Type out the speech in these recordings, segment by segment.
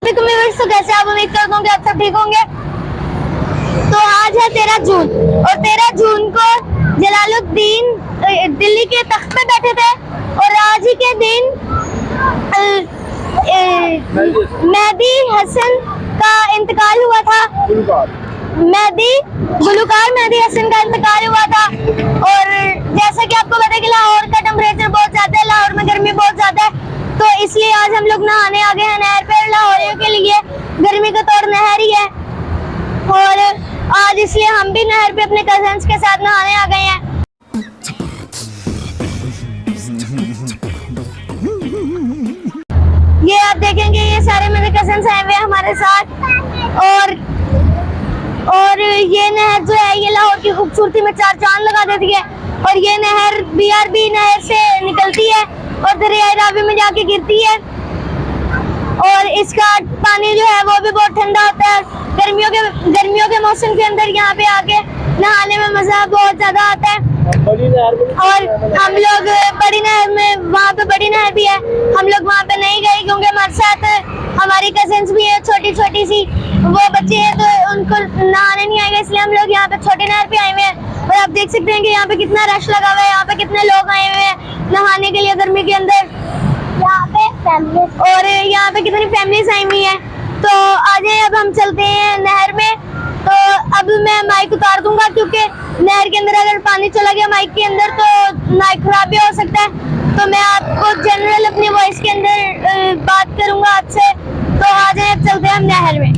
तो कैसे आप, उम्मीद करता हूँ कि आप सब ठीक होंगे। तो आज है 13 जून और 13 जून को जलालुद्दीन दिल्ली के तख्त पे बैठे थे और आज ही के दिन मेहदी हसन का इंतकाल हुआ था। गुलकार मेहदी हसन का इंतकाल हुआ था। और जैसा कि आपको पता है कि लाहौर का टेम्परेचर बहुत ज्यादा है, लाहौर में गर्मी बहुत ज्यादा है, तो इसलिए आज हम लोग नहाने आ गए हैं नहर पे। लाहौरियों के लिए गर्मी का तौर नहर ही है और आज इसलिए हम भी नहर पे अपने कजन्स के साथ नहाने आ गए हैं। ये आप देखेंगे ये सारे मेरे कजन्स आए हुए हैं हमारे साथ और ये नहर जो है ये लाहौर की खूबसूरती में चार चांद लगा देती है। और ये नहर BRB नहर से निकलती है और दरियाए रावी में जाके गिरती है और इसका पानी जो है वो भी बहुत ठंडा होता है। गर्मियों के मौसम के अंदर यहाँ पे आके नहाने में मजा बहुत ज्यादा आता है। और हम लोग बड़ी नहर में, वहाँ पे बड़ी नहर भी है, हम लोग वहाँ पे नहीं गए क्योंकि हमारे साथ हमारी कजिन्स भी है छोटी छोटी सी, वो बच्चे हैं तो उनको नहाने नहीं आएगा, इसलिए हम लोग यहाँ पे छोटी नहर पे आए हुए हैं। और आप देख सकते हैं कि यहाँ पे कितना रश लगा हुआ है, यहाँ पे कितने लोग आए हुए हैं नहाने के लिए गर्मी के अंदर यहाँ पे फैमिलीज, और यहाँ पे कितनी फैमिलीज आई हुई हैं। तो आजे अब हम चलते हैं नहर में। तो अब मैं माइक उतार दूंगा क्योंकि नहर के अंदर अगर पानी चला गया माइक के अंदर तो माइक खराब भी हो सकता है। तो मैं आपको जनरल अपनी वॉइस के अंदर बात करूंगा आपसे। तो आजे अब चलते हैं हम नहर में।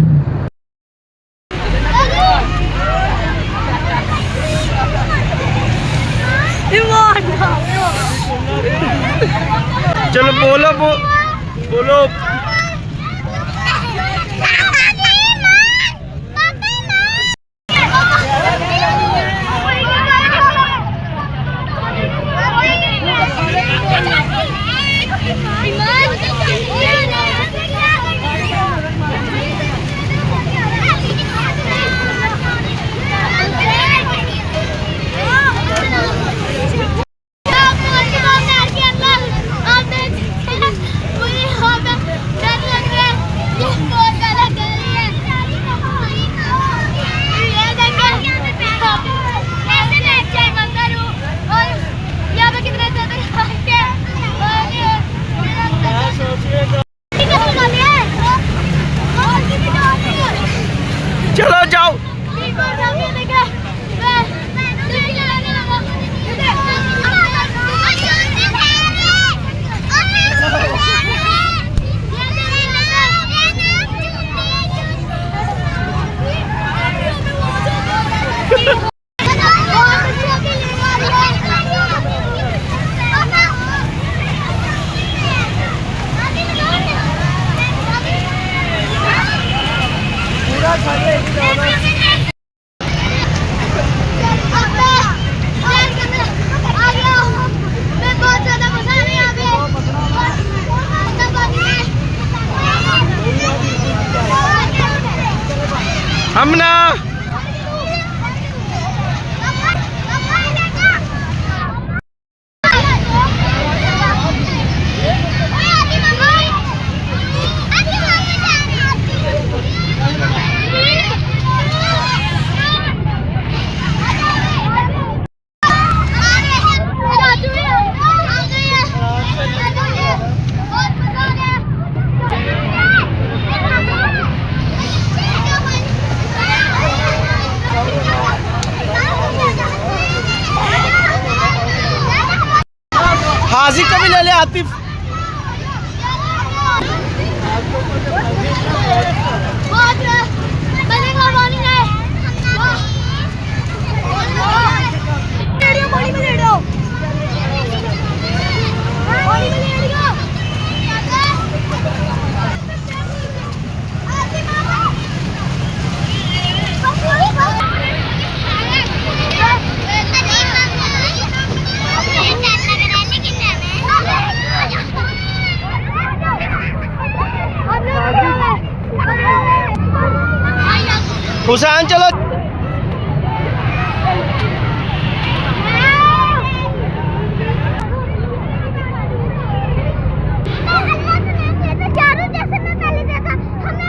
चलो बोलो चलो जाओ। हम ना हाजी को भी ले ले आतिफ। हुसैन चलो। जैसे मैं पहले देखा हमने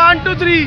1 2 3.